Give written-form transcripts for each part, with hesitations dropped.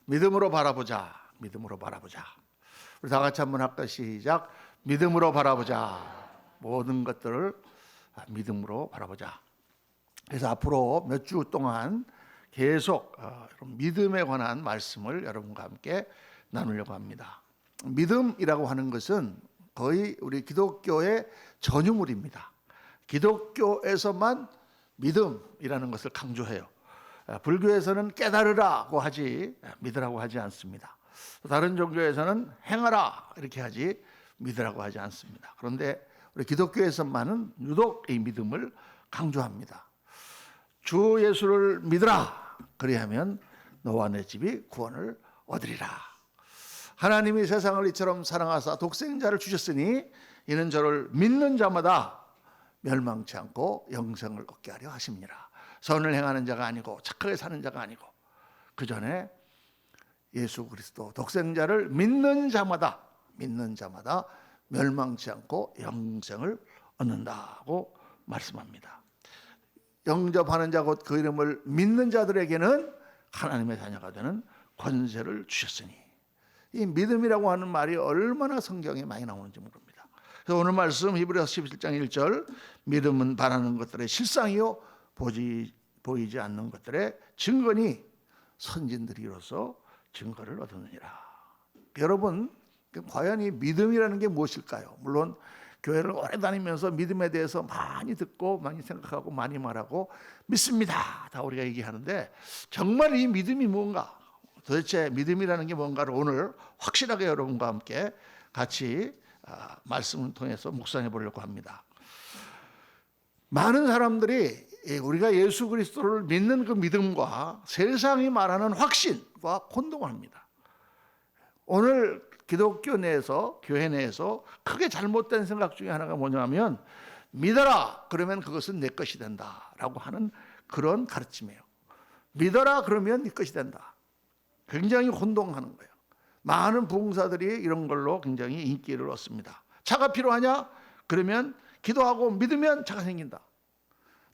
믿음으로 바라보자. 믿음으로 바라보자. 우리 다 같이 한번 할까? 시작. 믿음으로 바라보자. 모든 것들을 믿음으로 바라보자. 그래서 앞으로 몇 주 동안 계속 믿음에 관한 말씀을 여러분과 함께 나누려고 합니다. 믿음이라고 하는 것은 거의 우리 기독교의 전유물입니다. 기독교에서만 믿음이라는 것을 강조해요. 불교에서는 깨달으라고 하지 믿으라고 하지 않습니다. 다른 종교에서는 행하라 이렇게 하지 믿으라고 하지 않습니다. 그런데 우리 기독교에서만은 유독 이 믿음을 강조합니다. 주 예수를 믿으라. 그리하면 너와 내 집이 구원을 얻으리라. 하나님이 세상을 이처럼 사랑하사 독생자를 주셨으니 이는 저를 믿는 자마다 멸망치 않고 영생을 얻게 하려 하심이니라. 선을 행하는 자가 아니고 착하게 사는 자가 아니고 그 전에 예수 그리스도 독생자를 믿는 자마다 멸망치 않고 영생을 얻는다고 말씀합니다. 영접하는 자 곧 그 이름을 믿는 자들에게는 하나님의 자녀가 되는 권세를 주셨으니, 이 믿음이라고 하는 말이 얼마나 성경에 많이 나오는지 모릅니다. 그래서 오늘 말씀 히브리서 11장 1절, 믿음은 바라는 것들의 실상이요 보이지 않는 것들의 증거니 선진들이 이로써 증거를 얻느니라. 여러분, 과연 이 믿음이라는 게 무엇일까요? 물론 교회를 오래 다니면서 믿음에 대해서 많이 듣고 많이 생각하고 많이 말하고 믿습니다 다 우리가 얘기하는데, 정말 이 믿음이 뭔가, 도대체 믿음이라는 게 뭔가를 오늘 확실하게 여러분과 함께 같이 말씀을 통해서 묵상해 보려고 합니다. 많은 사람들이 우리가 예수 그리스도를 믿는 그 믿음과 세상이 말하는 확신과 혼동을 합니다. 오늘 기독교 내에서, 교회 내에서 크게 잘못된 생각 중에 하나가 뭐냐면, 믿어라 그러면 그것은 내 것이 된다라고 하는 그런 가르침이에요. 믿어라 그러면 네 것이 된다. 굉장히 혼동하는 거예요. 많은 부흥사들이 이런 걸로 굉장히 인기를 얻습니다. 차가 필요하냐? 그러면 기도하고 믿으면 차가 생긴다.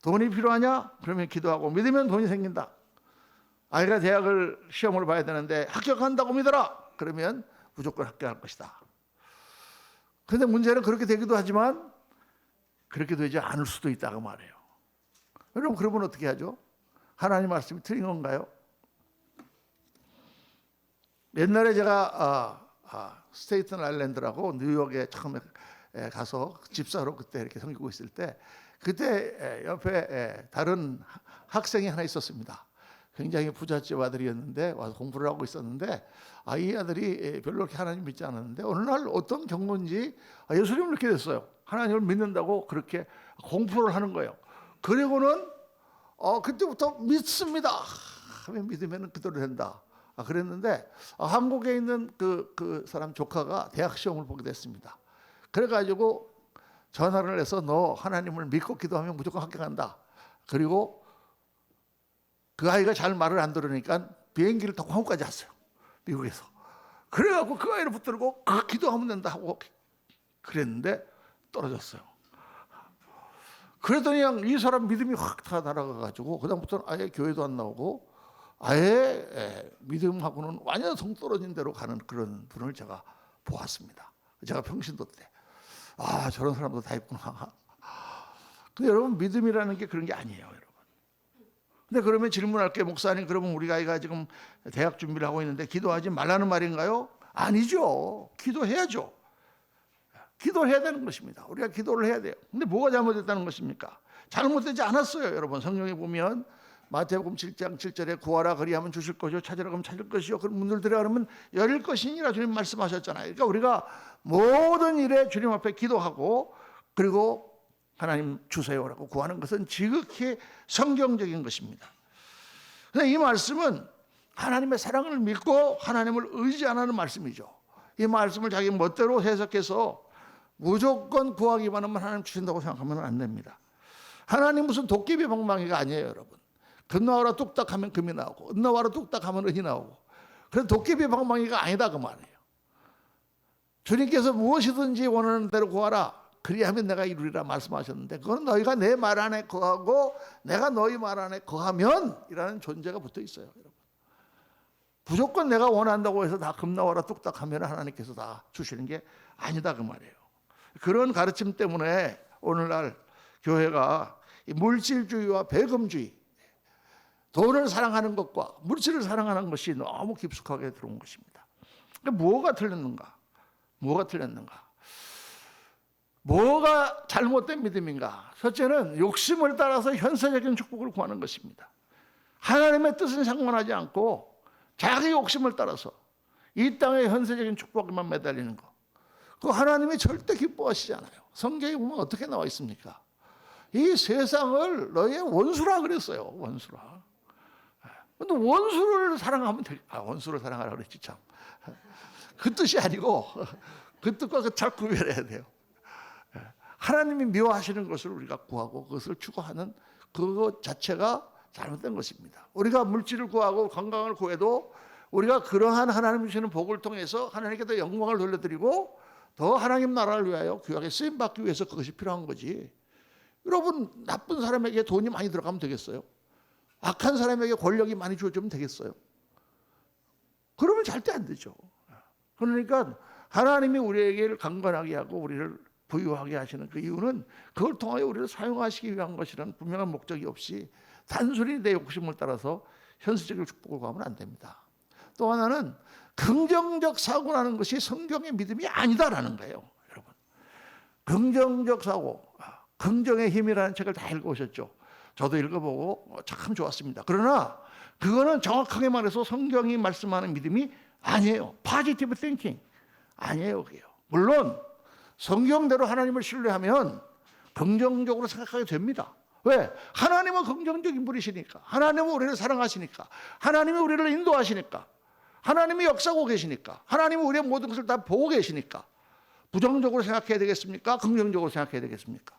돈이 필요하냐? 그러면 기도하고 믿으면 돈이 생긴다. 아이가 대학을 시험을 봐야 되는데 합격한다고 믿어라. 그러면 무조건 합격할 것이다. 그런데 문제는 그렇게 되기도 하지만 그렇게 되지 않을 수도 있다고 말해요. 여러분, 그러면 어떻게 하죠? 하나님 말씀이 틀린 건가요? 옛날에 제가 스테이튼 아일랜드라고 뉴욕에 처음에 가서 집사로 그때 이렇게 섬기고 있을 때, 그때 옆에 다른 학생이 하나 있었습니다. 굉장히 부잣집 아들이었는데 와서 공부를 하고 있었는데, 이 아들이 별로 그렇게 하나님 믿지 않았는데 어느 날 어떤 경고인지 예수님을 믿게 됐어요. 하나님을 믿는다고 그렇게 공부를 하는 거예요. 그리고는 그때부터 믿습니다 하면 믿으면 그대로 된다. 그랬는데 한국에 있는 그 사람 조카가 대학 시험을 보게 됐습니다. 그래가지고 전화를 해서 너 하나님을 믿고 기도하면 무조건 합격한다. 그리고 그 아이가 잘 말을 안 들으니까 비행기를 타고 한국까지 왔어요. 미국에서. 그래갖고 그 아이를 붙들고 기도하면 된다 하고 그랬는데 떨어졌어요. 그랬더니 그냥 이 사람 믿음이 확 다 날아가가지고 그다음부터는 아예 교회도 안 나오고 아예 믿음하고는 완전 동떨어진 대로 가는 그런 분을 제가 보았습니다. 제가 평신도 때 저런 사람도 다 있구나. 근데 여러분, 믿음이라는 게 그런 게 아니에요, 여러분. 근데 그러면 질문할게요. 목사님, 그러면 우리 아이가 지금 대학 준비를 하고 있는데 기도하지 말라는 말인가요? 아니죠. 기도해야죠. 기도해야 되는 것입니다. 우리가 기도를 해야 돼요. 근데 뭐가 잘못됐다는 것입니까? 잘못되지 않았어요. 여러분, 성경에 보면 마태복음 7장 7절에 구하라 그리하면 주실 것이요 찾으라 그러면 찾을 것이요 그런 문을 들으라 그러면 열릴 것이니라 주님 말씀하셨잖아요. 그러니까 우리가 모든 일에 주님 앞에 기도하고 그리고 하나님 주세요라고 구하는 것은 지극히 성경적인 것입니다. 근데 이 말씀은 하나님의 사랑을 믿고 하나님을 의지하는 말씀이죠. 이 말씀을 자기 멋대로 해석해서 무조건 구하기만 하면 하나님 주신다고 생각하면 안 됩니다. 하나님 무슨 도깨비 방망이가 아니에요, 여러분. 금나와라 뚝딱 하면 금이 나오고 은나와라 뚝딱 하면 은이 나오고, 그래서 도깨비 방망이가 아니다 그 말이에요. 주님께서 무엇이든지 원하는 대로 구하라 그리하면 내가 이루리라 말씀하셨는데, 그건 너희가 내 말 안에 거하고 내가 너희 말 안에 거하면 이라는 존재가 붙어 있어요, 여러분. 무조건 내가 원한다고 해서 다 금나와라 뚝딱 하면 하나님께서 다 주시는 게 아니다 그 말이에요. 그런 가르침 때문에 오늘날 교회가 물질주의와 배금주의, 돈을 사랑하는 것과 물질을 사랑하는 것이 너무 깊숙하게 들어온 것입니다. 뭐가 틀렸는가? 뭐가 틀렸는가? 뭐가 잘못된 믿음인가? 첫째는 욕심을 따라서 현세적인 축복을 구하는 것입니다. 하나님의 뜻은 상관하지 않고 자기 욕심을 따라서 이 땅의 현세적인 축복에만 매달리는 거. 그 하나님이 절대 기뻐하시지 않아요. 성경에 보면 어떻게 나와 있습니까? 이 세상을 너의 원수라 그랬어요. 원수라. 근데 원수를 사랑하면 원수를 사랑하라 그랬지 참. 그 뜻이 아니고 그 뜻과 그 잘 구별해야 돼요. 하나님이 미워하시는 것을 우리가 구하고 그것을 추구하는 그것 자체가 잘못된 것입니다. 우리가 물질을 구하고 건강을 구해도 우리가 그러한 하나님 주시는 복을 통해서 하나님께 더 영광을 돌려드리고 더 하나님 나라를 위하여 귀하게 쓰임받기 위해서 그것이 필요한 거지. 여러분, 나쁜 사람에게 돈이 많이 들어가면 되겠어요? 악한 사람에게 권력이 많이 주어지면 되겠어요? 그러면 절대 안 되죠. 그러니까 하나님이 우리에게 강건하게 하고 우리를 부유하게 하시는 그 이유는 그걸 통하여 우리를 사용하시기 위한 것이라는 분명한 목적이 없이 단순히 내 욕심을 따라서 현실적인 축복을 구하면 안 됩니다. 또 하나는 긍정적 사고라는 것이 성경의 믿음이 아니다라는 거예요. 여러분, 긍정적 사고, 긍정의 힘이라는 책을 다 읽어보셨죠? 저도 읽어보고 참 좋았습니다. 그러나 그거는 정확하게 말해서 성경이 말씀하는 믿음이 아니에요. Positive thinking 아니에요. 그게요. 물론 성경대로 하나님을 신뢰하면 긍정적으로 생각하게 됩니다. 왜? 하나님은 긍정적인 분이시니까, 하나님은 우리를 사랑하시니까, 하나님이 우리를 인도하시니까, 하나님이 역사하고 계시니까, 하나님은 우리의 모든 것을 다 보고 계시니까 부정적으로 생각해야 되겠습니까? 긍정적으로 생각해야 되겠습니까?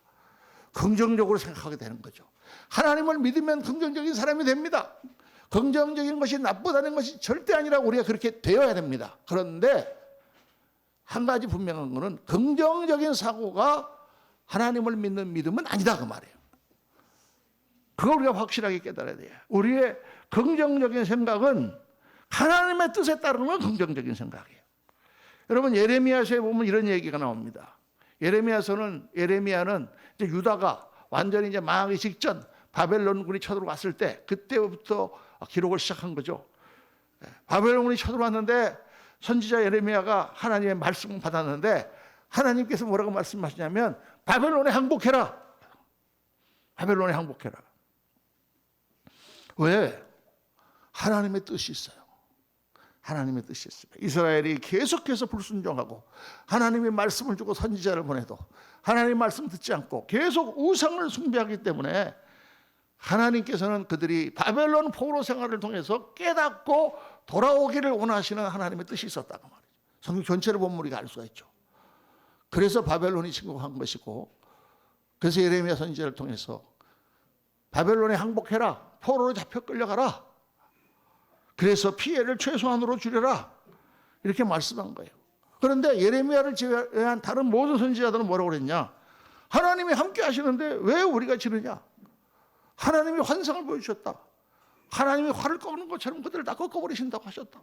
긍정적으로 생각하게 되는 거죠. 하나님을 믿으면 긍정적인 사람이 됩니다. 긍정적인 것이 나쁘다는 것이 절대 아니라고 우리가 그렇게 되어야 됩니다. 그런데 한 가지 분명한 것은 긍정적인 사고가 하나님을 믿는 믿음은 아니다 그 말이에요. 그걸 우리가 확실하게 깨달아야 돼요. 우리의 긍정적인 생각은 하나님의 뜻에 따르는 긍정적인 생각이에요. 여러분, 예레미야서에 보면 이런 얘기가 나옵니다. 예레미야는 이제 유다가 완전히 이제 망하기 직전 바벨론군이 쳐들어왔을 때 그때부터 기록을 시작한 거죠. 바벨론군이 쳐들어왔는데 선지자 예레미야가 하나님의 말씀을 받았는데 하나님께서 뭐라고 말씀하시냐면 바벨론에 항복해라. 바벨론에 항복해라. 왜? 하나님의 뜻이 있어요. 하나님의 뜻이 있습니다. 이스라엘이 계속해서 불순종하고 하나님의 말씀을 주고 선지자를 보내도 하나님의 말씀 듣지 않고 계속 우상을 숭배하기 때문에 하나님께서는 그들이 바벨론 포로 생활을 통해서 깨닫고 돌아오기를 원하시는 하나님의 뜻이 있었다고 말이죠. 성경 전체를 보면 우리가 알 수가 있죠. 그래서 바벨론이 침공한 것이고, 그래서 예레미야 선지자를 통해서 바벨론에 항복해라, 포로로 잡혀 끌려가라, 그래서 피해를 최소한으로 줄여라, 이렇게 말씀한 거예요. 그런데 예레미야를 제외한 다른 모든 선지자들은 뭐라고 그랬냐? 하나님이 함께 하시는데 왜 우리가 지느냐? 하나님이 환상을 보여주셨다. 하나님이 활을 꺾는 것처럼 그들을 다 꺾어버리신다고 하셨다.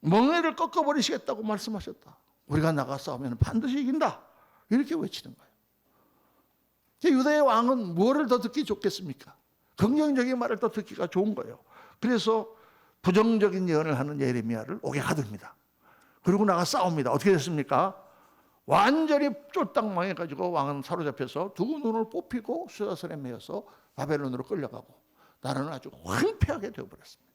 멍에를 꺾어버리시겠다고 말씀하셨다. 우리가 나가 싸우면 반드시 이긴다, 이렇게 외치는 거예요. 유다의 왕은 뭐를 더 듣기 좋겠습니까? 긍정적인 말을 더 듣기가 좋은 거예요. 그래서 부정적인 예언을 하는 예레미야를 오게 가둡니다. 그리고 나가 싸웁니다. 어떻게 됐습니까? 완전히 쫄딱 망해가지고 왕은 사로잡혀서 두 눈을 뽑히고 수사선에 매여서 바벨론으로 끌려가고 나라는 아주 황폐하게 되어버렸습니다.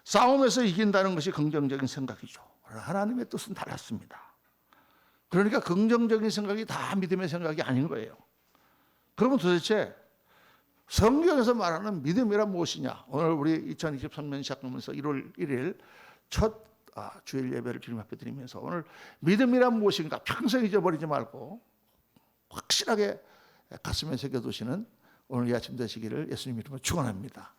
싸움에서 이긴다는 것이 긍정적인 생각이죠. 하나님의 뜻은 달랐습니다. 그러니까 긍정적인 생각이 다 믿음의 생각이 아닌 거예요. 그러면 도대체 성경에서 말하는 믿음이란 무엇이냐? 오늘 우리 2023년 시작하면서 1월 1일 첫 주일 예배를 주님 앞에 드리면서 오늘 믿음이란 무엇인가 평생 잊어버리지 말고 확실하게 가슴에 새겨두시는 오늘 이 아침 되시기를 예수님 이름으로 축원합니다.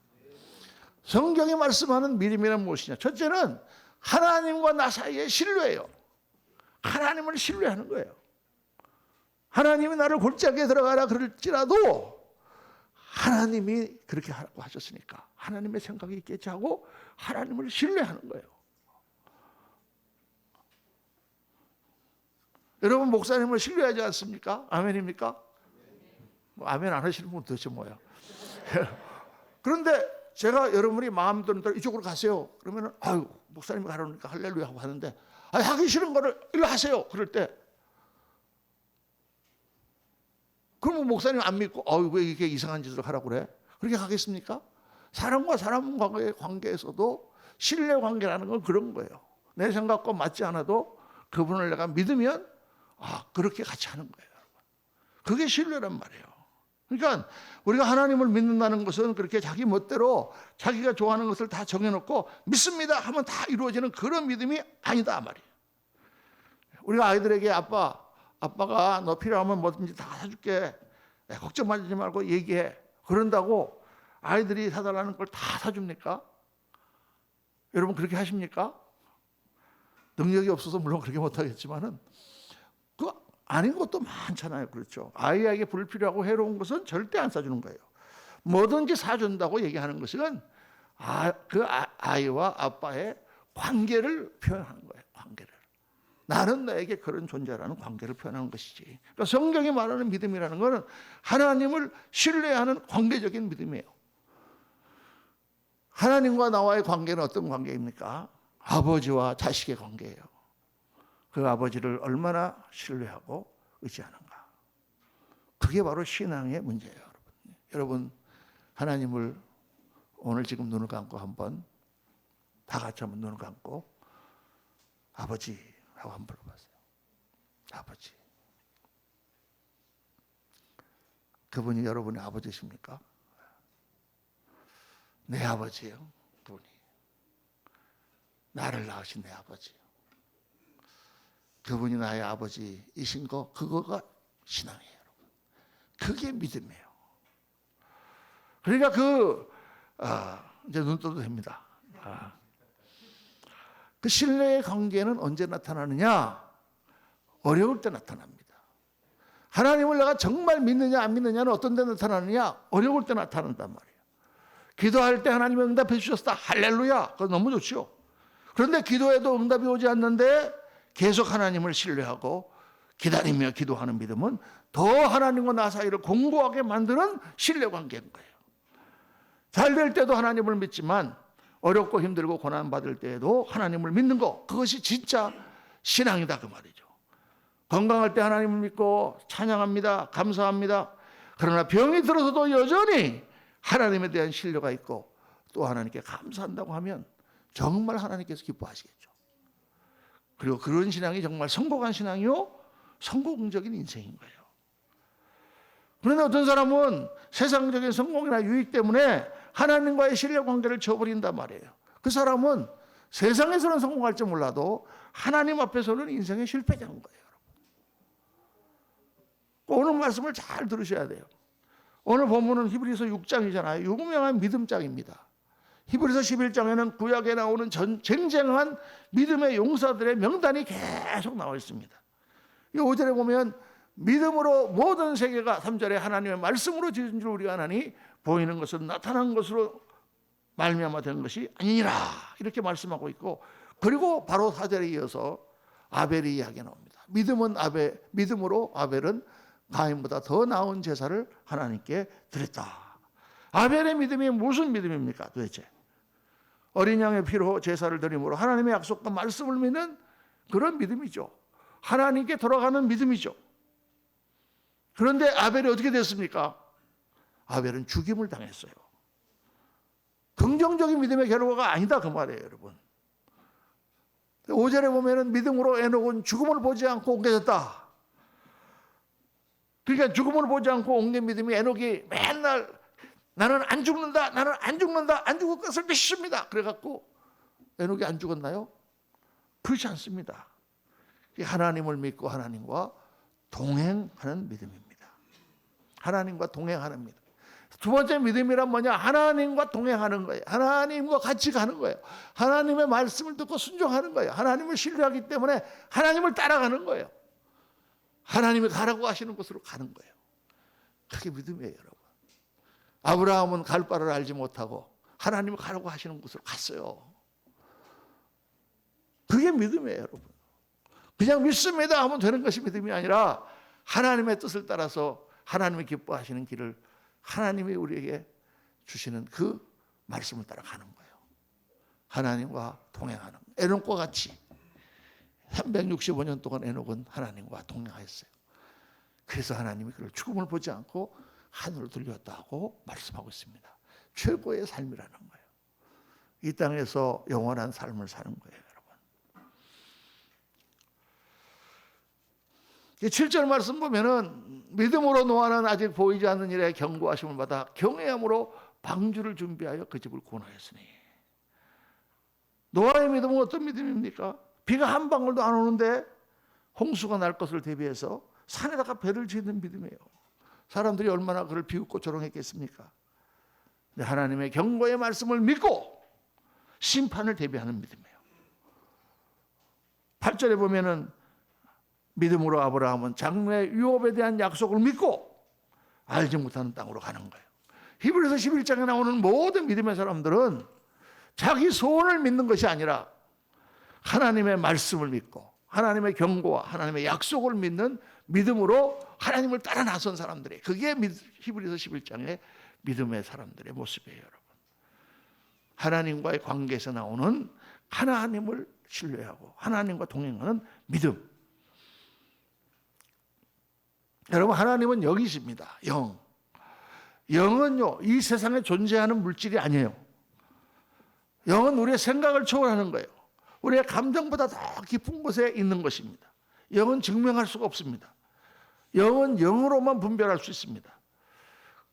성경이 말씀하는 믿음이란 무엇이냐? 첫째는 하나님과 나 사이의 신뢰예요. 하나님을 신뢰하는 거예요. 하나님이 나를 골짜기에 들어가라 그럴지라도 하나님이 그렇게 하라고 하셨으니까 하나님의 생각이 있겠지 하고 하나님을 신뢰하는 거예요. 여러분 목사님을 신뢰하지 않습니까? 아멘입니까? 아멘 안 하시는 분 도대체 뭐야? 그런데 제가 여러분이 마음 드는 대로 이쪽으로 가세요. 그러면은 아유 목사님이 가라니까 할렐루야 하고 하는데 하기 싫은 거를 일로 하세요. 그럴 때 그러면 목사님 안 믿고 왜 이렇게 이상한 짓을 하라고 그래? 그렇게 하겠습니까? 사람과 사람 관계에서도 신뢰 관계라는 건 그런 거예요. 내 생각과 맞지 않아도 그분을 내가 믿으면 그렇게 같이 하는 거예요. 그게 신뢰란 말이에요. 그러니까 우리가 하나님을 믿는다는 것은 그렇게 자기 멋대로 자기가 좋아하는 것을 다 정해놓고 믿습니다 하면 다 이루어지는 그런 믿음이 아니다 말이에요. 우리가 아이들에게 아빠가 너 필요하면 뭐든지 다 사줄게. 걱정하지 말고 얘기해. 그런다고 아이들이 사달라는 걸 다 사줍니까? 여러분 그렇게 하십니까? 능력이 없어서 물론 그렇게 못하겠지만은 그 아닌 것도 많잖아요. 그렇죠? 아이에게 불필요하고 해로운 것은 절대 안 사주는 거예요. 뭐든지 사준다고 얘기하는 것은 아이와 아빠의 관계를 표현하는 거예요. 관계를. 나는 너에게 그런 존재라는 관계를 표현하는 것이지. 그러니까 성경이 말하는 믿음이라는 것은 하나님을 신뢰하는 관계적인 믿음이에요. 하나님과 나와의 관계는 어떤 관계입니까? 아버지와 자식의 관계예요. 그 아버지를 얼마나 신뢰하고 의지하는가. 그게 바로 신앙의 문제예요. 여러분 하나님을 오늘 지금 눈을 감고 한번 다 같이 한번 눈을 감고 아버지 하고 한번 불러봤어요. 아버지. 그분이 여러분의 아버지십니까? 내 아버지예요. 그분이. 나를 낳으신 내 아버지예요. 그분이 나의 아버지이신 거 그거가 신앙이에요. 여러분. 그게 믿음이에요. 그러니까 이제 눈 떠도 됩니다. 그 신뢰의 관계는 언제 나타나느냐? 어려울 때 나타납니다. 하나님을 내가 정말 믿느냐 안 믿느냐는 어떤 데 나타나느냐? 어려울 때 나타난단 말이에요. 기도할 때 하나님이 응답해 주셨다. 할렐루야. 그거 너무 좋죠. 그런데 기도해도 응답이 오지 않는데 계속 하나님을 신뢰하고 기다리며 기도하는 믿음은 더 하나님과 나 사이를 공고하게 만드는 신뢰 관계인 거예요. 잘 될 때도 하나님을 믿지만 어렵고 힘들고 고난받을 때에도 하나님을 믿는 거 그것이 진짜 신앙이다 그 말이죠. 건강할 때 하나님을 믿고 찬양합니다. 감사합니다. 그러나 병이 들어서도 여전히 하나님에 대한 신뢰가 있고 또 하나님께 감사한다고 하면 정말 하나님께서 기뻐하시겠죠. 그리고 그런 신앙이 정말 성공한 신앙이요 성공적인 인생인 거예요. 그런데 어떤 사람은 세상적인 성공이나 유익 때문에 하나님과의 신뢰 관계를 저버린단 말이에요. 그 사람은 세상에서는 성공할지 몰라도 하나님 앞에서는 인생의 실패자인 거예요. 오늘 말씀을 잘 들으셔야 돼요. 오늘 본문은 히브리서 6장이잖아요. 유명한 믿음장입니다. 히브리서 11장에는 구약에 나오는 쟁쟁한 믿음의 용사들의 명단이 계속 나와 있습니다. 이 5절에 보면 믿음으로 모든 세계가 3절에 하나님의 말씀으로 지은 줄 우리가 아나니 보이는 것은 나타난 것으로 말미암아 된 것이 아니니라 이렇게 말씀하고 있고 그리고 바로 4절에 이어서 아벨의 이야기가 나옵니다. 믿음으로 아벨은 가인보다 더 나은 제사를 하나님께 드렸다. 아벨의 믿음이 무슨 믿음입니까 도대체? 어린 양의 피로 제사를 드림으로 하나님의 약속과 말씀을 믿는 그런 믿음이죠. 하나님께 돌아가는 믿음이죠. 그런데 아벨이 어떻게 됐습니까? 아벨은 죽임을 당했어요. 긍정적인 믿음의 결과가 아니다 그 말이에요 여러분. 5절에 보면은 믿음으로 에녹은 죽음을 보지 않고 옮겨졌다. 그러니까 죽음을 보지 않고 옮긴 믿음이 에녹이 맨날 나는 안 죽는다. 나는 안 죽는다. 안 죽을 것을 믿습니다. 그래갖고 에녹이 안 죽었나요? 그렇지 않습니다. 하나님을 믿고 하나님과 동행하는 믿음입니다. 하나님과 동행하는 믿음. 두 번째 믿음이란 뭐냐? 하나님과 동행하는 거예요. 하나님과 같이 가는 거예요. 하나님의 말씀을 듣고 순종하는 거예요. 하나님을 신뢰하기 때문에 하나님을 따라가는 거예요. 하나님이 가라고 하시는 곳으로 가는 거예요. 그게 믿음이에요, 여러분. 아브라함은 갈 바를 알지 못하고 하나님이 가라고 하시는 곳으로 갔어요. 그게 믿음이에요, 여러분. 그냥 믿습니다 하면 되는 것이 믿음이 아니라 하나님의 뜻을 따라서 하나님이 기뻐하시는 길을 하나님이 우리에게 주시는 그 말씀을 따라가는 거예요. 하나님과 동행하는, 에녹과 같이 365년 동안 에녹은 하나님과 동행하였어요. 그래서 하나님이 그를 죽음을 보지 않고 하늘로 들렸다고 말씀하고 있습니다. 최고의 삶이라는 거예요. 이 땅에서 영원한 삶을 사는 거예요, 여러분. 7절 말씀 보면은 믿음으로 노아는 아직 보이지 않는 일에 경고하심을 받아 경외함으로 방주를 준비하여 그 집을 구원하였으니. 노아의 믿음은 어떤 믿음입니까? 비가 한 방울도 안 오는데 홍수가 날 것을 대비해서 산에다가 배를 짓는 믿음이에요. 사람들이 얼마나 그를 비웃고 조롱했겠습니까? 하나님의 경고의 말씀을 믿고 심판을 대비하는 믿음이에요. 8절에 보면은 믿음으로 아브라함은 장래 유업에 대한 약속을 믿고 알지 못하는 땅으로 가는 거예요. 히브리서 11장에 나오는 모든 믿음의 사람들은 자기 소원을 믿는 것이 아니라 하나님의 말씀을 믿고 하나님의 경고와 하나님의 약속을 믿는 믿음으로 하나님을 따라 나선 사람들이, 그게 히브리서 11장의 믿음의 사람들의 모습이에요, 여러분. 하나님과의 관계에서 나오는 하나님을 신뢰하고 하나님과 동행하는 믿음. 여러분, 하나님은 영이십니다. 영. 영은요, 이 세상에 존재하는 물질이 아니에요. 영은 우리의 생각을 초월하는 거예요. 우리의 감정보다 더 깊은 곳에 있는 것입니다. 영은 증명할 수가 없습니다. 영은 영으로만 분별할 수 있습니다.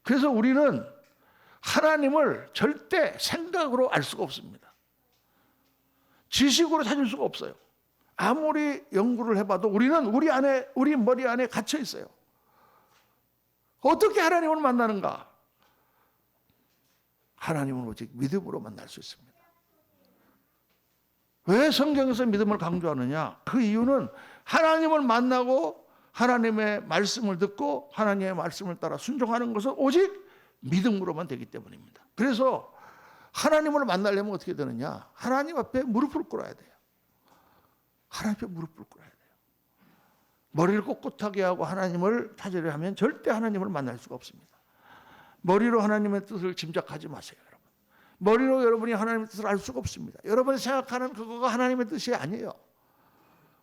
그래서 우리는 하나님을 절대 생각으로 알 수가 없습니다. 지식으로 찾을 수가 없어요. 아무리 연구를 해봐도 우리는 우리 머리 안에 갇혀 있어요. 어떻게 하나님을 만나는가? 하나님은 오직 믿음으로 만날 수 있습니다. 왜 성경에서 믿음을 강조하느냐? 그 이유는 하나님을 만나고 하나님의 말씀을 듣고 하나님의 말씀을 따라 순종하는 것은 오직 믿음으로만 되기 때문입니다. 그래서 하나님을 만나려면 어떻게 되느냐? 하나님 앞에 무릎을 꿇어야 돼요. 하나님 앞에 무릎을 꿇어야 돼요. 머리를 꼿꼿하게 하고 하나님을 찾으려 하면 절대 하나님을 만날 수가 없습니다. 머리로 하나님의 뜻을 짐작하지 마세요, 여러분. 머리로 여러분이 하나님의 뜻을 알 수가 없습니다. 여러분이 생각하는 그거가 하나님의 뜻이 아니에요.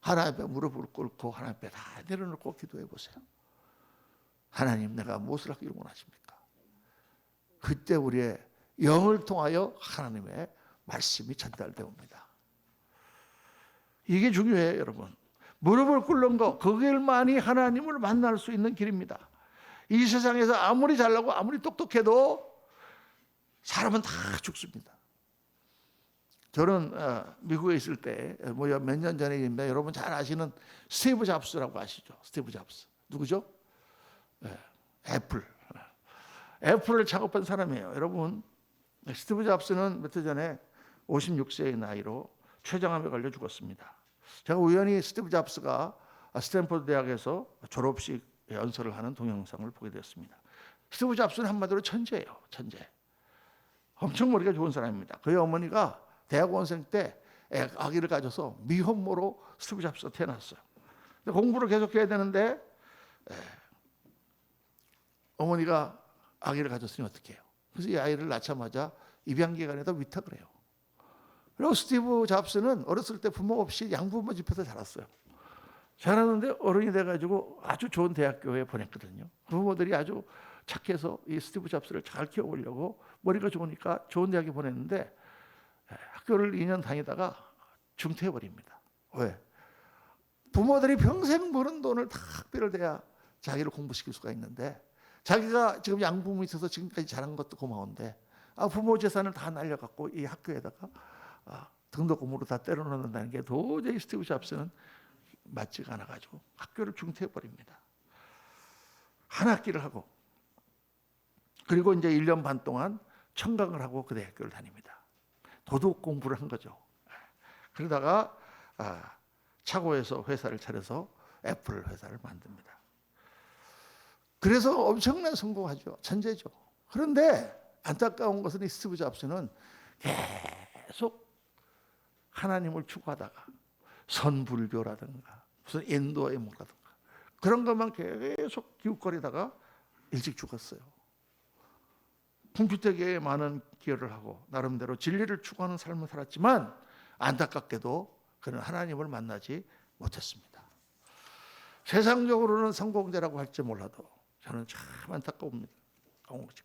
하나님 앞에 무릎을 꿇고 하나님 앞에 다 내려놓고 기도해 보세요. 하나님, 내가 무엇을 하기를 원하십니까? 그때 우리의 영을 통하여 하나님의 말씀이 전달되옵니다. 이게 중요해요, 여러분. 무릎을 꿇는 것, 그 길만이 하나님을 만날 수 있는 길입니다. 이 세상에서 아무리 잘나고 아무리 똑똑해도 사람은 다 죽습니다. 저는 미국에 있을 때 몇 년 전에 일입니다. 여러분 잘 아시는 스티브 잡스라고 아시죠? 스티브 잡스. 누구죠? 애플을 창업한 사람이에요. 여러분, 스티브 잡스는 몇 해 전에 56세의 나이로 췌장암에 걸려 죽었습니다. 제가 우연히 스티브 잡스가 스탠포드 대학에서 졸업식 연설을 하는 동영상을 보게 되었습니다. 스티브 잡스는 한마디로 천재예요. 천재. 엄청 머리가 좋은 사람입니다. 그의 어머니가 대학원생 때 아기를 가져서 미혼모로 스티브 잡스가 태어났어요. 공부를 계속해야 되는데 어머니가 아기를 가졌으니 어떻게 해요? 그래서 이 아이를 낳자마자 입양기관에다 위탁을 해요. 그리고 스티브 잡스는 어렸을 때 부모 없이 양부모 집에서 자랐어요. 자랐는데 어른이 돼가지고 아주 좋은 대학교에 보냈거든요. 부모들이 아주 착해서 이 스티브 잡스를 잘 키워보려고 머리가 좋으니까 좋은 대학에 보냈는데 학교를 2년 다니다가 중퇴해버립니다. 왜? 부모들이 평생 버는 돈을 다 학비를 대야 자기를 공부시킬 수가 있는데 자기가 지금 양부모 있어서 지금까지 자란 것도 고마운데 부모 재산을 다 날려갖고 이 학교에다가 등록금으로 다 때려 넣는다는 게 도저히 스티브 잡스는 맞지가 않아가지고 학교를 중퇴해버립니다. 한 학기를 하고 그리고 이제 1년 반 동안 청강을 하고 그 대학교를 다닙니다. 도덕 공부를 한 거죠. 그러다가 차고에서 회사를 차려서 애플 회사를 만듭니다. 그래서 엄청난 성공하죠. 천재죠. 그런데 안타까운 것은 이 스티브 잡스는 계속 하나님을 추구하다가 선불교라든가 무슨 인도의 뭐라든가 그런 것만 계속 기웃거리다가 일찍 죽었어요. 컴퓨터계에 많은 기여를 하고 나름대로 진리를 추구하는 삶을 살았지만 안타깝게도 그는 하나님을 만나지 못했습니다. 세상적으로는 성공자라고 할지 몰라도 저는 참 안타까웁니다.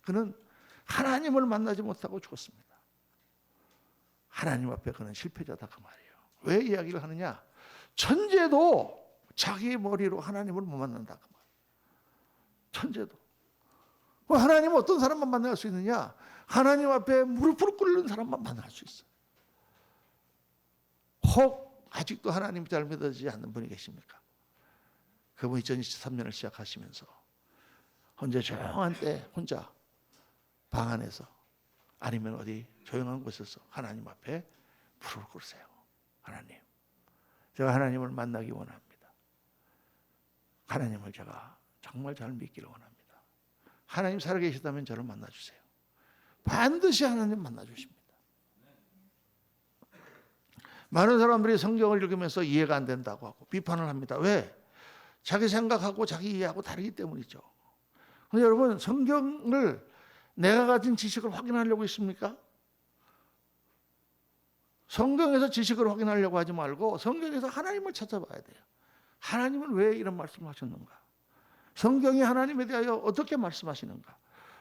그는 하나님을 만나지 못하고 죽었습니다. 하나님 앞에 그는 실패자다 그 말이에요. 왜 이야기를 하느냐? 천재도 자기 머리로 하나님을 못 만난다 그 말이에요. 천재도. 하나님 어떤 사람만 만날 수 있느냐? 하나님 앞에 무릎을 꿇는 사람만 만날 수 있어요. 혹 아직도 하나님 잘 믿어지지 않는 분이 계십니까? 그분 2023년을 시작하시면서 혼자 조용한 때 혼자 방 안에서 아니면 어디 조용한 곳에서 하나님 앞에 무릎을 꿇으세요. 하나님, 제가 하나님을 만나기 원합니다. 하나님을 제가 정말 잘 믿기를 원합니다. 하나님 살아계시다면 저를 만나주세요. 반드시 하나님 만나주십니다. 많은 사람들이 성경을 읽으면서 이해가 안 된다고 하고 비판을 합니다. 왜? 자기 생각하고 자기 이해하고 다르기 때문이죠. 근데 여러분, 성경을 내가 가진 지식을 확인하려고 있습니까? 성경에서 지식을 확인하려고 하지 말고 성경에서 하나님을 찾아봐야 돼요. 하나님은 왜 이런 말씀을 하셨는가? 성경이 하나님에 대하여 어떻게 말씀하시는가?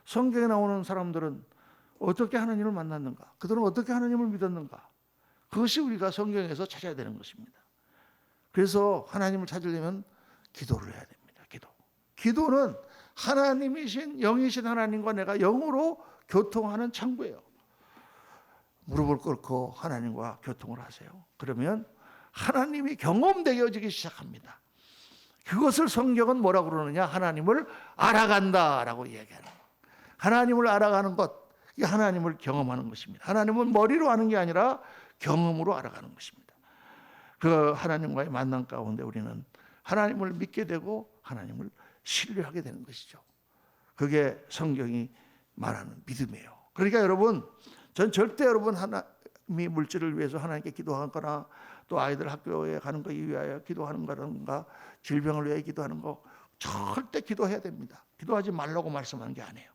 성경에 나오는 사람들은 어떻게 하나님을 만났는가? 그들은 어떻게 하나님을 믿었는가? 그것이 우리가 성경에서 찾아야 되는 것입니다. 그래서 하나님을 찾으려면 기도를 해야 됩니다. 기도는 하나님이신 영이신 하나님과 내가 영으로 교통하는 창구예요. 무릎을 꿇고 하나님과 교통을 하세요. 그러면 하나님이 경험되어지기 시작합니다. 그것을 성경은 뭐라고 그러느냐? 하나님을 알아간다라고 이야기하는 거예요. 하나님을 알아가는 것, 이 하나님을 경험하는 것입니다. 하나님은 머리로 아는 게 아니라 경험으로 알아가는 것입니다. 그 하나님과의 만남 가운데 우리는 하나님을 믿게 되고 하나님을 신뢰하게 되는 것이죠. 그게 성경이 말하는 믿음이에요. 그러니까 여러분, 전 절대 여러분 하나님이 물질을 위해서 하나님께 기도하거나 또 아이들 학교에 가는 거 위하여 기도하는 거라든가 질병을 위해 기도하는 거 절대 기도해야 됩니다. 기도하지 말라고 말씀하는 게 아니에요.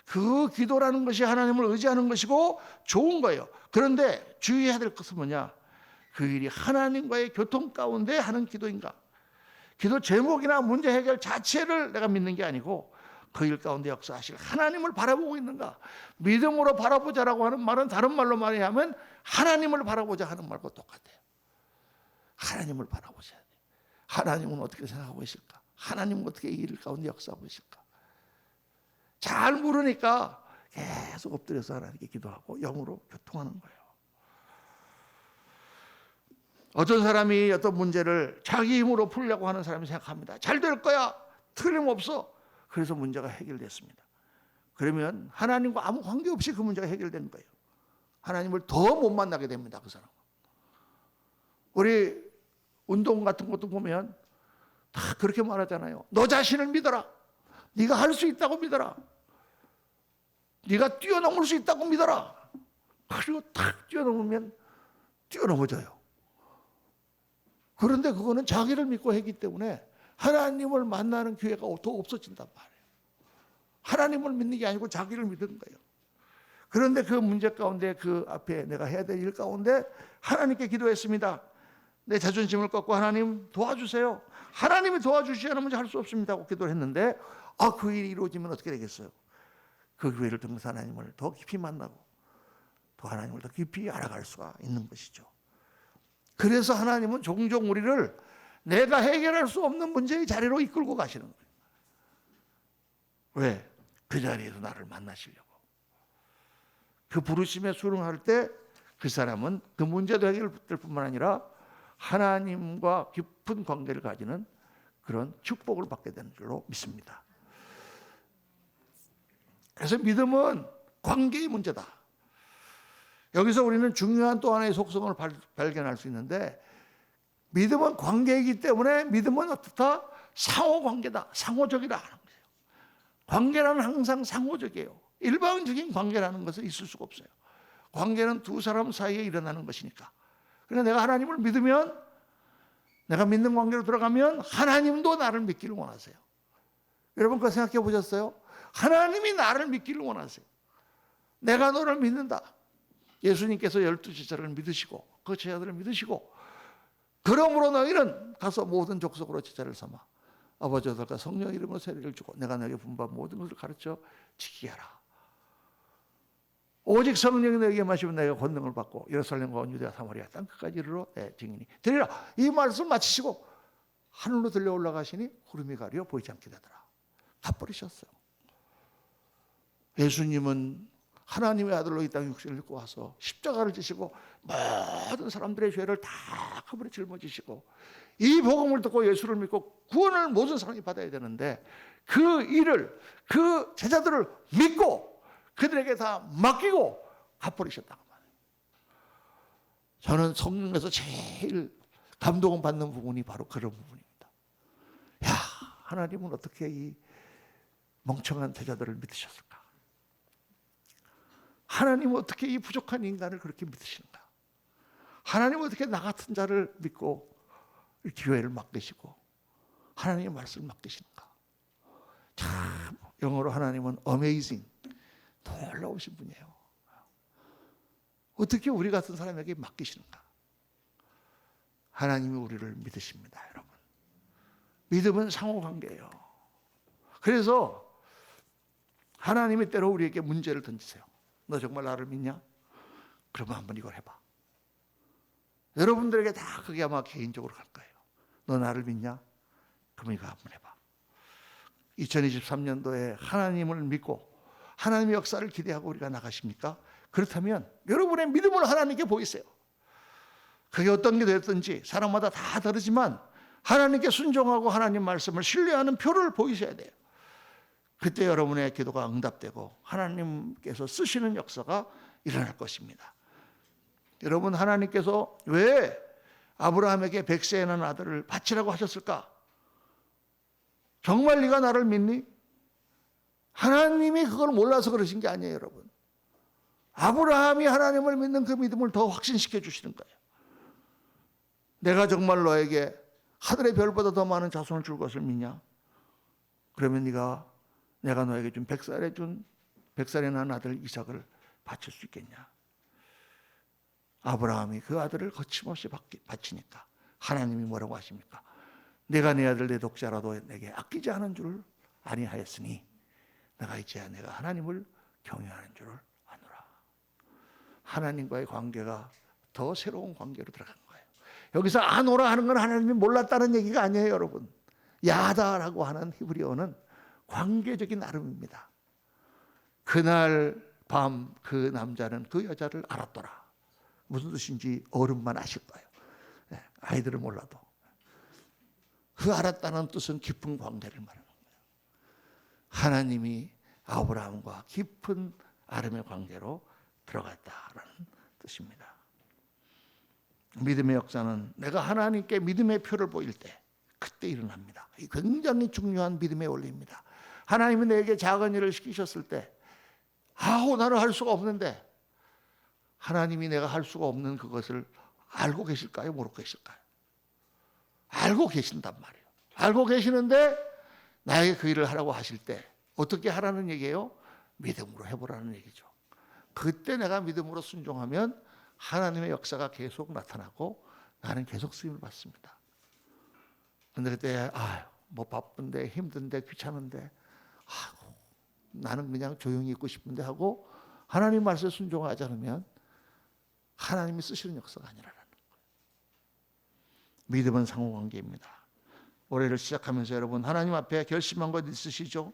그 기도라는 것이 하나님을 의지하는 것이고 좋은 거예요. 그런데 주의해야 될 것은 뭐냐? 그 일이 하나님과의 교통 가운데 하는 기도인가? 기도 제목이나 문제 해결 자체를 내가 믿는 게 아니고 그 일 가운데 역사하실 하나님을 바라보고 있는가? 믿음으로 바라보자라고 하는 말은 다른 말로 말하면 하나님을 바라보자 하는 말과 똑같아요. 하나님을 바라보셔야 돼요. 하나님은 어떻게 생각하고 계실까? 하나님은 어떻게 이 일 가운데 역사하고 계실까? 잘 모르니까 계속 엎드려서 하나님께 기도하고 영으로 교통하는 거예요. 어떤 사람이 어떤 문제를 자기 힘으로 풀려고 하는 사람이 생각합니다. 잘 될 거야. 틀림없어. 그래서 문제가 해결됐습니다. 그러면 하나님과 아무 관계없이 그 문제가 해결된 거예요. 하나님을 더 못 만나게 됩니다. 그 사람은. 우리 운동 같은 것도 보면 다 그렇게 말하잖아요. 너 자신을 믿어라. 네가 할 수 있다고 믿어라. 네가 뛰어넘을 수 있다고 믿어라. 그리고 탁 뛰어넘으면 뛰어넘어져요. 그런데 그거는 자기를 믿고 했기 때문에 하나님을 만나는 기회가 더 없어진단 말이에요. 하나님을 믿는 게 아니고 자기를 믿는 거예요. 그런데 그 문제 가운데 그 앞에 내가 해야 될 일 가운데 하나님께 기도했습니다. 내 자존심을 꺾고 하나님 도와주세요. 하나님이 도와주시지 않으면 할 수 없습니다 하고 기도를 했는데 그 일이 이루어지면 어떻게 되겠어요? 그 기회를 통해서 하나님을 더 깊이 만나고 또 하나님을 더 깊이 알아갈 수가 있는 것이죠. 그래서 하나님은 종종 우리를 내가 해결할 수 없는 문제의 자리로 이끌고 가시는 거예요. 왜? 그 자리에서 나를 만나시려고. 그 부르심에 순응할 때 그 사람은 그 문제도 해결될 뿐만 아니라 하나님과 깊은 관계를 가지는 그런 축복을 받게 되는 줄로 믿습니다. 그래서 믿음은 관계의 문제다. 여기서 우리는 중요한 또 하나의 속성을 발견할 수 있는데 믿음은 관계이기 때문에 믿음은 어떻다? 상호관계다. 상호적이다 하는 거예요. 관계란 항상 상호적이에요. 일방적인 관계라는 것은 있을 수가 없어요. 관계는 두 사람 사이에 일어나는 것이니까. 그러니까 내가 하나님을 믿으면, 내가 믿는 관계로 들어가면 하나님도 나를 믿기를 원하세요. 여러분 그거 생각해 보셨어요? 하나님이 나를 믿기를 원하세요. 내가 너를 믿는다. 예수님께서 12제자를 믿으시고 그 제자들을 믿으시고, 그러므로 너희는 가서 모든 족속으로 제자를 삼아 아버지 아들과 성령 이름으로 세례를 주고 내가 너에게 분부한 모든 것을 가르쳐 지키게 하라. 오직 성령이 너에게 마시면 내가 권능을 받고 예루살렘과 온 유대와 사마리아 땅 끝까지 이르러 내 증인이 되리라. 이 말씀 마치시고 하늘로 들려 올라가시니 구름이 가려 보이지 않게 되더라. 가버리셨어요. 예수님은 하나님의 아들로 이 땅에 육신을 입고 와서 십자가를 지시고 모든 사람들의 죄를 다 그분이 짊어지시고, 이 복음을 듣고 예수를 믿고 구원을 모든 사람이 받아야 되는데, 그 일을, 그 제자들을 믿고 그들에게 다 맡기고 가버리셨다고 말해요. 저는 성경에서 제일 감동 받는 부분이 바로 그런 부분입니다. 야, 하나님은 어떻게 이 멍청한 제자들을 믿으셨을까? 하나님은 어떻게 이 부족한 인간을 그렇게 믿으시는가? 하나님은 어떻게 나 같은 자를 믿고 교회를 맡기시고 하나님의 말씀을 맡기시는가? 참 영어로 하나님은 amazing, 놀라우신 분이에요. 어떻게 우리 같은 사람에게 맡기시는가? 하나님이 우리를 믿으십니다, 여러분. 믿음은 상호관계예요. 그래서 하나님이 때로 우리에게 문제를 던지세요. 너 정말 나를 믿냐? 그러면 한번 이걸 해봐. 여러분들에게 다 그게 아마 개인적으로 갈 거예요. 너 나를 믿냐? 그럼 이거 한번 해봐. 2023년도에 하나님을 믿고 하나님의 역사를 기대하고 우리가 나가십니까? 그렇다면 여러분의 믿음을 하나님께 보이세요. 그게 어떤 게 됐든지 사람마다 다 다르지만 하나님께 순종하고 하나님 말씀을 신뢰하는 표를 보이셔야 돼요. 그때 여러분의 기도가 응답되고 하나님께서 쓰시는 역사가 일어날 것입니다. 여러분, 하나님께서 왜 아브라함에게 100세에 난 아들을 바치라고 하셨을까? 정말 네가 나를 믿니? 하나님이 그걸 몰라서 그러신 게 아니에요, 여러분. 아브라함이 하나님을 믿는 그 믿음을 더 확신시켜 주시는 거예요. 내가 정말 너에게 하늘의 별보다 더 많은 자손을 줄 것을 믿냐? 그러면 내가 너에게 준 100살에 난 아들 이삭을 바칠 수 있겠냐? 아브라함이 그 아들을 거침없이 바치니까 하나님이 뭐라고 하십니까? 내가 내 아들 내 독자라도 내게 아끼지 않은 줄을 아니하였으니 내가 이제야 내가 하나님을 경외하는 줄을 아노라. 하나님과의 관계가 더 새로운 관계로 들어간 거예요. 여기서 아노라 하는 건 하나님이 몰랐다는 얘기가 아니에요, 여러분. 야다라고 하는 히브리어는 관계적인 나름입니다. 그날 밤 그 남자는 그 여자를 알았더라. 무슨 뜻인지 어른만 아실 거예요. 아이들은 몰라도. 그 알았다는 뜻은 깊은 관계를 말하는 거예요. 하나님이 아브라함과 깊은 아름의 관계로 들어갔다라는 뜻입니다. 믿음의 역사는 내가 하나님께 믿음의 표를 보일 때 그때 일어납니다. 굉장히 중요한 믿음의 원리입니다. 하나님이 내게 작은 일을 시키셨을 때 나는 할 수가 없는데 하나님이 내가 할 수가 없는 그것을 알고 계실까요? 모르고 계실까요? 알고 계신단 말이에요. 알고 계시는데 나에게 그 일을 하라고 하실 때 어떻게 하라는 얘기예요? 믿음으로 해보라는 얘기죠. 그때 내가 믿음으로 순종하면 하나님의 역사가 계속 나타나고 나는 계속 쓰임을 받습니다. 근데 그때 뭐 바쁜데 힘든데 귀찮은데 나는 그냥 조용히 있고 싶은데 하고 하나님 말씀에 순종하지 않으면 하나님이 쓰시는 역사가 아니라는 거예요. 믿음은 상호관계입니다. 올해를 시작하면서 여러분 하나님 앞에 결심한 것 있으시죠?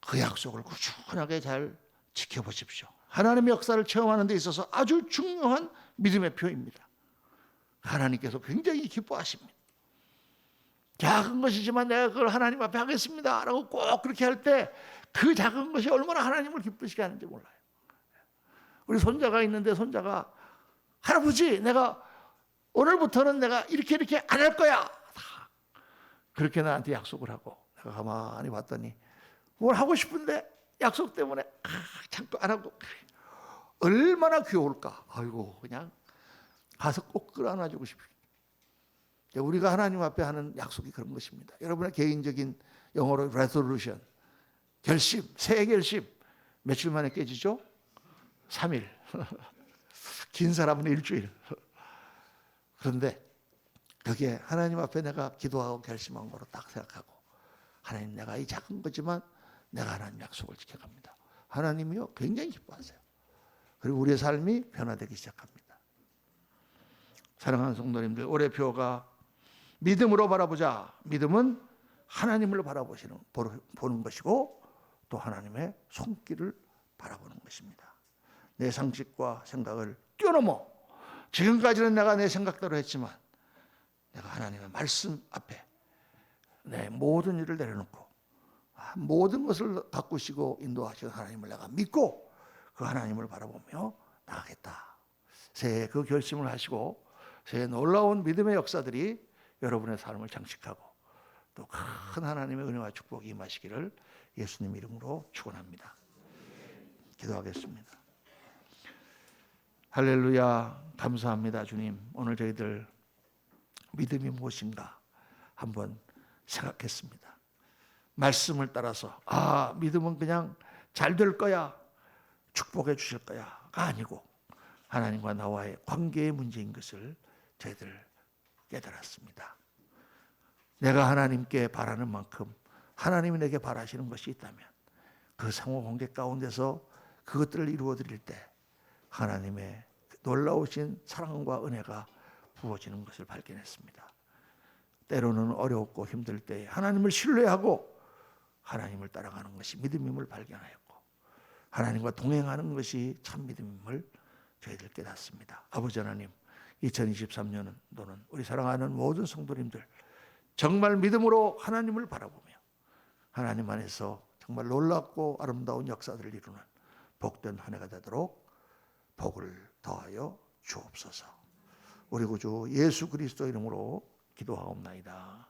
그 약속을 꾸준하게 잘 지켜보십시오. 하나님의 역사를 체험하는 데 있어서 아주 중요한 믿음의 표입니다. 하나님께서 굉장히 기뻐하십니다. 작은 것이지만 내가 그걸 하나님 앞에 하겠습니다 라고 꼭 그렇게 할 때 그 작은 것이 얼마나 하나님을 기쁘시게 하는지 몰라요. 우리 손자가 있는데 손자가 할아버지 내가 오늘부터는 내가 이렇게 안 할 거야. 그렇게 나한테 약속을 하고 내가 가만히 봤더니 뭘 하고 싶은데 약속 때문에 참고 안 하고 얼마나 귀여울까. 아이고 그냥 가서 꼭 끌어안아주고 싶어요. 우리가 하나님 앞에 하는 약속이 그런 것입니다. 여러분의 개인적인 영어로 resolution, 결심, 새 결심 며칠 만에 깨지죠? 3일. 긴 사람은 일주일. 그런데 그게 하나님 앞에 내가 기도하고 결심한 거로 딱 생각하고, 하나님 내가 이 작은 거지만 내가 하나님 약속을 지켜갑니다. 하나님이요 굉장히 기뻐하세요. 그리고 우리의 삶이 변화되기 시작합니다. 사랑하는 성도님들, 올해 표가 믿음으로 바라보자. 믿음은 하나님을 보는 것이고 또 하나님의 손길을 바라보는 것입니다. 내 상식과 생각을 뛰어넘어, 지금까지는 내가 내 생각대로 했지만 내가 하나님의 말씀 앞에 내 모든 일을 내려놓고 모든 것을 바꾸시고 인도하시는 하나님을 내가 믿고 그 하나님을 바라보며 나가겠다. 새해 그 결심을 하시고 새해 놀라운 믿음의 역사들이 여러분의 삶을 장식하고 또 큰 하나님의 은혜와 축복이 임하시기를 예수님 이름으로 축원합니다. 기도하겠습니다. 할렐루야. 감사합니다. 주님, 오늘 저희들 믿음이 무엇인가 한번 생각했습니다. 말씀을 따라서 믿음은 그냥 잘 될 거야, 축복해 주실 거야가 아니고 하나님과 나와의 관계의 문제인 것을 저희들 깨달았습니다. 내가 하나님께 바라는 만큼 하나님이 내게 바라시는 것이 있다면 그 상호관계 가운데서 그것들을 이루어 드릴 때 하나님의 놀라우신 사랑과 은혜가 부어지는 것을 발견했습니다. 때로는 어렵고 힘들 때에 하나님을 신뢰하고 하나님을 따라가는 것이 믿음임을 발견하였고 하나님과 동행하는 것이 참 믿음임을 저희들 깨닫습니다. 아버지 하나님, 2023년도는 우리 사랑하는 모든 성도님들 정말 믿음으로 하나님을 바라보며 하나님 안에서 정말 놀랍고 아름다운 역사들을 이루는 복된 한 해가 되도록 복을 더하여 주옵소서. 우리 구주 예수 그리스도 이름으로 기도하옵나이다.